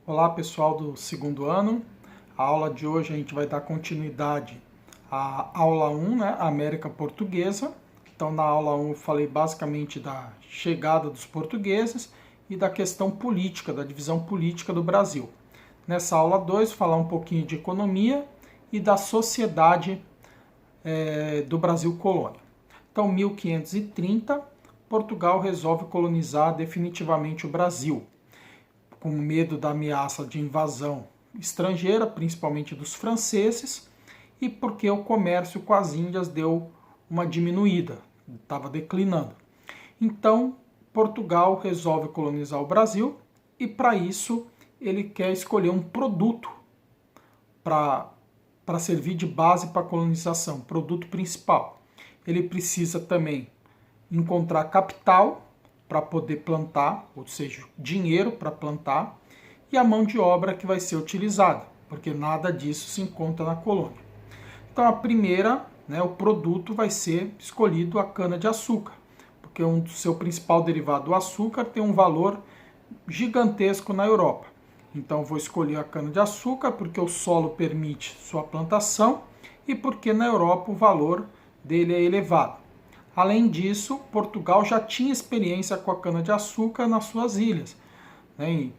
Olá pessoal do segundo ano, a aula de hoje a gente vai dar continuidade à aula 1, né, América Portuguesa. Então na aula 1 eu falei basicamente da chegada dos portugueses e da questão política, da divisão política do Brasil. Nessa aula 2 falar um pouquinho de economia e da sociedade do Brasil colônia. Então 1530, Portugal resolve colonizar definitivamente o Brasil, com medo da ameaça de invasão estrangeira, principalmente dos franceses, e porque o comércio com as Índias deu uma diminuída, estava declinando. Então, Portugal resolve colonizar o Brasil e, para isso, ele quer escolher um produto para servir de base para a colonização, produto principal. Ele precisa também encontrar capital para poder plantar, ou seja, dinheiro para plantar, e a mão de obra que vai ser utilizada, porque nada disso se encontra na colônia. Então a primeira, o produto vai ser escolhido a cana-de-açúcar, porque o seu principal derivado, o açúcar, tem um valor gigantesco na Europa. Então vou escolher a cana-de-açúcar porque o solo permite sua plantação e porque na Europa o valor dele é elevado. Além disso, Portugal já tinha experiência com a cana-de-açúcar nas suas ilhas, em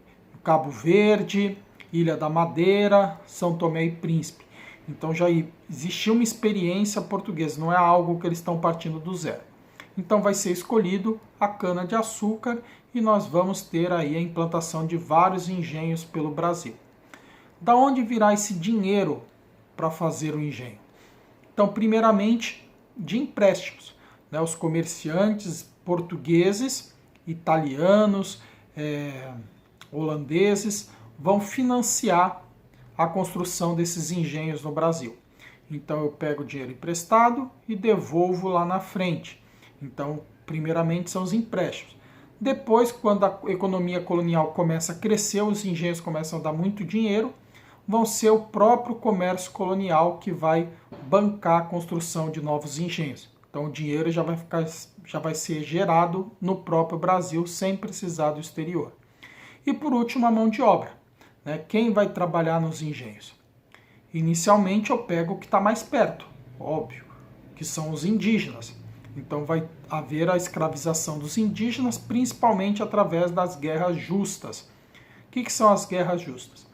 Cabo Verde, Ilha da Madeira, São Tomé e Príncipe. Então já existia uma experiência portuguesa, não é algo que eles estão partindo do zero. Então vai ser escolhido a cana-de-açúcar e nós vamos ter aí a implantação de vários engenhos pelo Brasil. Da onde virá esse dinheiro para fazer o engenho? Então, primeiramente, de empréstimos. Os comerciantes portugueses, italianos, holandeses vão financiar a construção desses engenhos no Brasil. Então eu pego o dinheiro emprestado e devolvo lá na frente. Então, primeiramente são os empréstimos. Depois, quando a economia colonial começa a crescer, os engenhos começam a dar muito dinheiro, vão ser o próprio comércio colonial que vai bancar a construção de novos engenhos. Então o dinheiro já vai ser gerado no próprio Brasil sem precisar do exterior. E por último, a mão de obra. Quem vai trabalhar nos engenhos? Inicialmente eu pego o que está mais perto, óbvio, que são os indígenas. Então vai haver a escravização dos indígenas, principalmente através das guerras justas. O que são as guerras justas?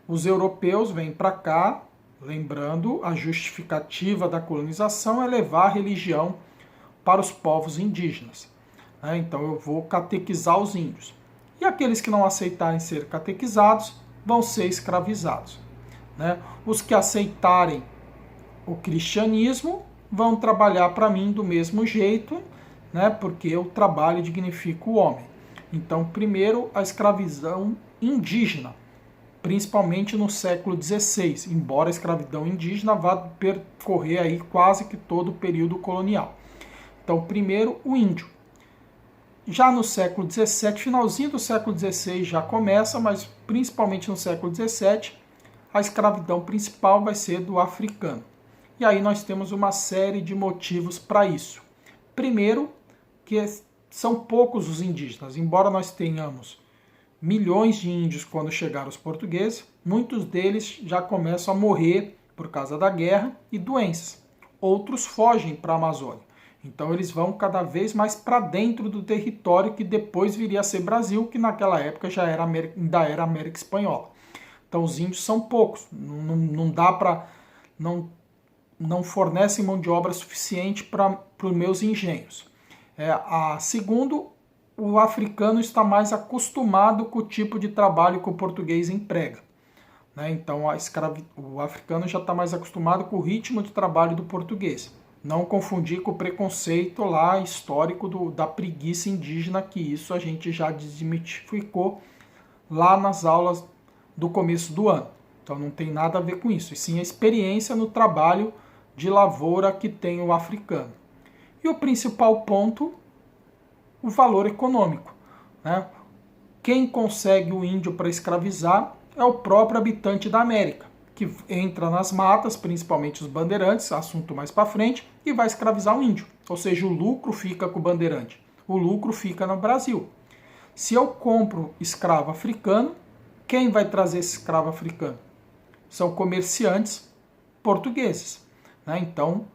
Os europeus vêm para cá. Lembrando, a justificativa da colonização é levar a religião para os povos indígenas. Então eu vou catequizar os índios. E aqueles que não aceitarem ser catequizados vão ser escravizados. Os que aceitarem o cristianismo vão trabalhar para mim do mesmo jeito, porque o trabalho dignifica o homem. Então, primeiro, a escravidão indígena, principalmente no século XVI, embora a escravidão indígena vá percorrer aí quase que todo o período colonial. Então, primeiro, o índio. Já no século XVII, finalzinho do século XVI já começa, mas principalmente no século XVII, a escravidão principal vai ser do africano. E aí nós temos uma série de motivos para isso. Primeiro, que são poucos os indígenas, embora nós tenhamos milhões de índios quando chegaram os portugueses, muitos deles já começam a morrer por causa da guerra e doenças. Outros fogem para a Amazônia. Então eles vão cada vez mais para dentro do território que depois viria a ser Brasil, que naquela época ainda era América Espanhola. Então os índios são poucos, não dá para, não fornecem mão de obra suficiente para os meus engenhos. Segundo, o africano está mais acostumado com o tipo de trabalho que o português emprega. Então o africano já está mais acostumado com o ritmo de trabalho do português. Não confundir com o preconceito lá histórico da preguiça indígena, que isso a gente já desmitificou lá nas aulas do começo do ano. Então não tem nada a ver com isso, e sim a experiência no trabalho de lavoura que tem o africano. E o principal ponto, o valor econômico. Quem consegue o índio para escravizar é o próprio habitante da América, que entra nas matas, principalmente os bandeirantes, assunto mais para frente, e vai escravizar o índio. Ou seja, o lucro fica com o bandeirante. O lucro fica no Brasil. Se eu compro escravo africano, Quem vai trazer esse escravo africano? São comerciantes portugueses, né? Então,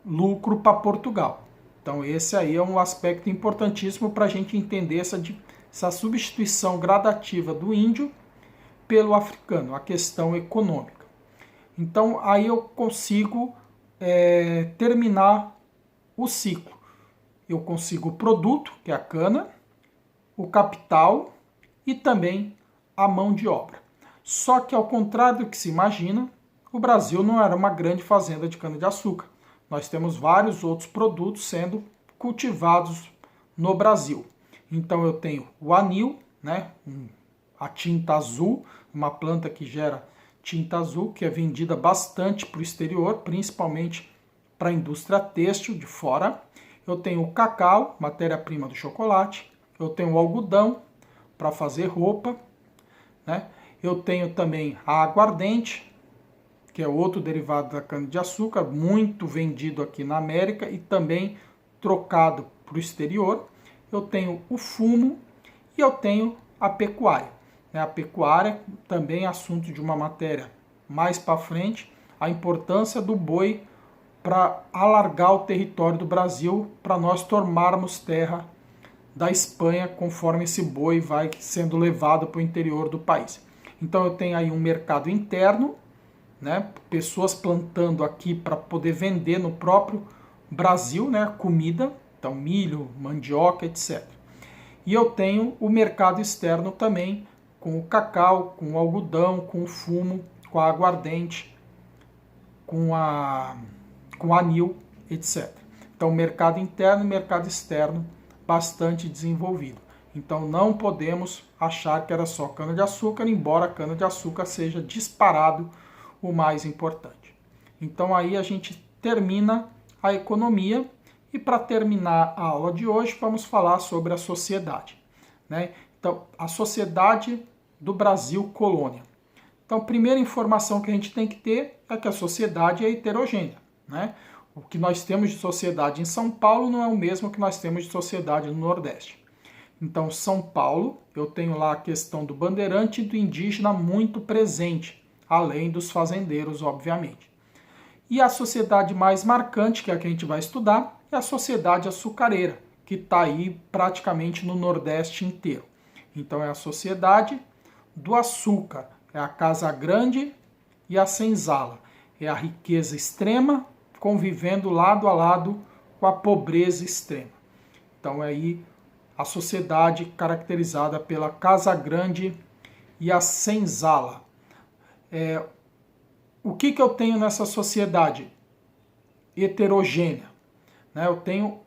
lucro para Portugal. Então, esse aí é um aspecto importantíssimo para a gente entender essa substituição gradativa do índio pelo africano, a questão econômica. Então, aí eu consigo terminar o ciclo. Eu consigo o produto, que é a cana, o capital e também a mão de obra. Só que, ao contrário do que se imagina, o Brasil não era uma grande fazenda de cana-de-açúcar. Nós temos vários outros produtos sendo cultivados no Brasil. Então eu tenho o anil, né, a tinta azul, uma planta que gera tinta azul, que é vendida bastante para o exterior, principalmente para a indústria têxtil de fora. Eu tenho o cacau, matéria-prima do chocolate. Eu tenho o algodão para fazer roupa, né? Eu tenho também a aguardente, que é outro derivado da cana-de-açúcar, muito vendido aqui na América e também trocado para o exterior. Eu tenho o fumo e eu tenho a pecuária. A pecuária também é assunto de uma matéria mais para frente, a importância do boi para alargar o território do Brasil, para nós tomarmos terra da Espanha conforme esse boi vai sendo levado para o interior do país. Então eu tenho aí um mercado interno, né, pessoas plantando aqui para poder vender no próprio Brasil, né, comida, então milho, mandioca, etc. E eu tenho o mercado externo também, com o cacau, com o algodão, com o fumo, com a aguardente, com o anil, etc. Então, mercado interno e mercado externo bastante desenvolvido. Então, não podemos achar que era só cana-de-açúcar, embora a cana-de-açúcar seja disparado o mais importante. Então, aí a gente termina a economia e, para terminar a aula de hoje, vamos falar sobre a sociedade, né? Então, a sociedade do Brasil colônia. Então, a primeira informação que a gente tem que ter é que a sociedade é heterogênea, né? O que nós temos de sociedade em São Paulo não é o mesmo que nós temos de sociedade no Nordeste. Então, São Paulo, eu tenho lá a questão do bandeirante e do indígena muito presente, além dos fazendeiros, obviamente. E a sociedade mais marcante, que é a que a gente vai estudar, é a sociedade açucareira, que está aí praticamente no Nordeste inteiro. Então, é a sociedade do açúcar, é a casa grande e a senzala. É a riqueza extrema convivendo lado a lado com a pobreza extrema. Então, é aí a sociedade caracterizada pela casa grande e a senzala. O que eu tenho nessa sociedade heterogênea? Eu tenho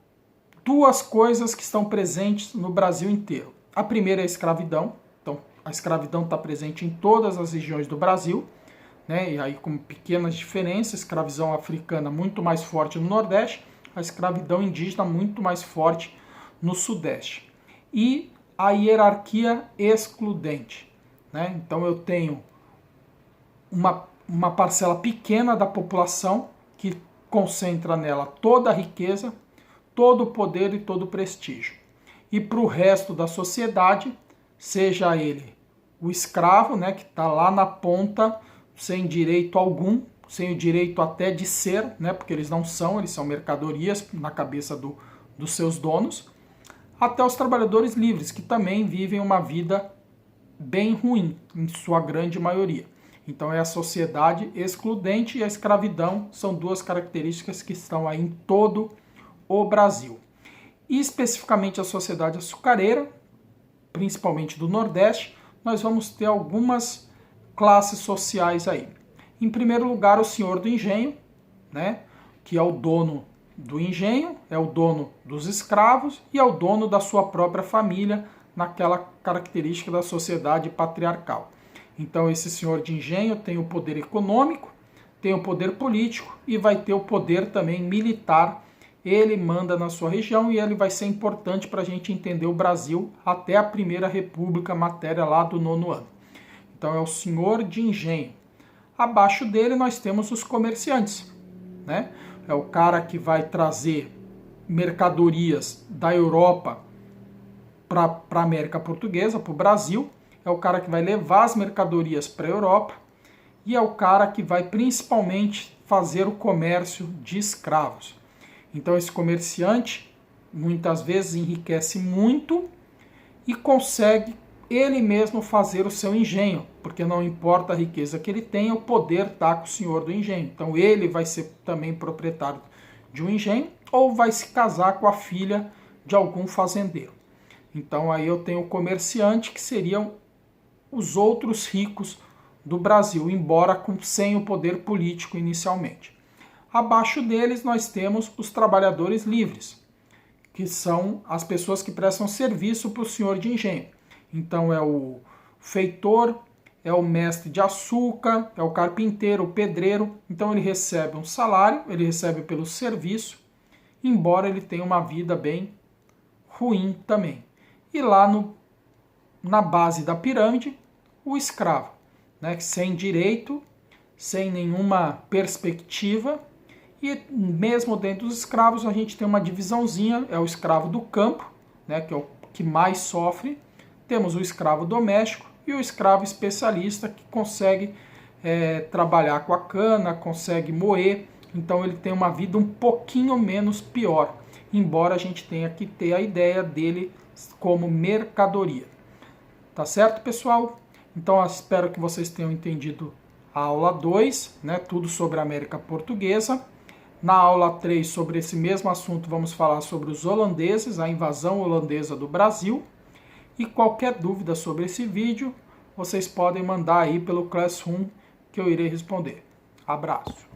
duas coisas que estão presentes no Brasil inteiro. A primeira é a escravidão. Então, a escravidão está presente em todas as regiões do Brasil, né? E aí com pequenas diferenças, a escravidão africana muito mais forte no Nordeste, a escravidão indígena muito mais forte no Sudeste. E a hierarquia excludente, né? Então eu tenho uma parcela pequena da população que concentra nela toda a riqueza, todo o poder e todo o prestígio. E para o resto da sociedade, seja ele o escravo, né, que está lá na ponta, sem direito algum, sem o direito até de ser, né, porque eles não são, eles são mercadorias na cabeça dos seus donos, até os trabalhadores livres, que também vivem uma vida bem ruim, em sua grande maioria. Então é a sociedade excludente e a escravidão são duas características que estão aí em todo o Brasil. E especificamente a sociedade açucareira, principalmente do Nordeste, nós vamos ter algumas classes sociais aí. Em primeiro lugar, o senhor do engenho, né, que é o dono do engenho, é o dono dos escravos e é o dono da sua própria família, naquela característica da sociedade patriarcal. Então esse senhor de engenho tem o poder econômico, tem o poder político e vai ter o poder também militar. Ele manda na sua região e ele vai ser importante para a gente entender o Brasil até a Primeira República, matéria lá do 9º ano. Então é o senhor de engenho. Abaixo dele nós temos os comerciantes, né? É o cara que vai trazer mercadorias da Europa para a América Portuguesa, para o Brasil. é o cara que vai levar as mercadorias para a Europa e é o cara que vai principalmente fazer o comércio de escravos. Então esse comerciante muitas vezes enriquece muito e consegue ele mesmo fazer o seu engenho, porque não importa a riqueza que ele tenha, o poder está com o senhor do engenho. Então ele vai ser também proprietário de um engenho ou vai se casar com a filha de algum fazendeiro. Então aí eu tenho o comerciante, que seriam os outros ricos do Brasil, embora sem o poder político inicialmente. Abaixo deles nós temos os trabalhadores livres, que são as pessoas que prestam serviço para o senhor de engenho. Então é o feitor, é o mestre de açúcar, é o carpinteiro, o pedreiro. Então ele recebe um salário, ele recebe pelo serviço, embora ele tenha uma vida bem ruim também. E lá na base da pirâmide, o escravo, né, sem direito, sem nenhuma perspectiva. E mesmo dentro dos escravos a gente tem uma divisãozinha, é o escravo do campo, né, que é o que mais sofre. Temos o escravo doméstico e o escravo especialista, que consegue trabalhar com a cana, consegue moer, então ele tem uma vida um pouquinho menos pior, embora a gente tenha que ter a ideia dele como mercadoria. Tá certo, pessoal? Então eu espero que vocês tenham entendido a aula 2, né, tudo sobre a América Portuguesa. Na aula 3, sobre esse mesmo assunto, vamos falar sobre os holandeses, a invasão holandesa do Brasil. E qualquer dúvida sobre esse vídeo, vocês podem mandar aí pelo Classroom, que eu irei responder. Abraço!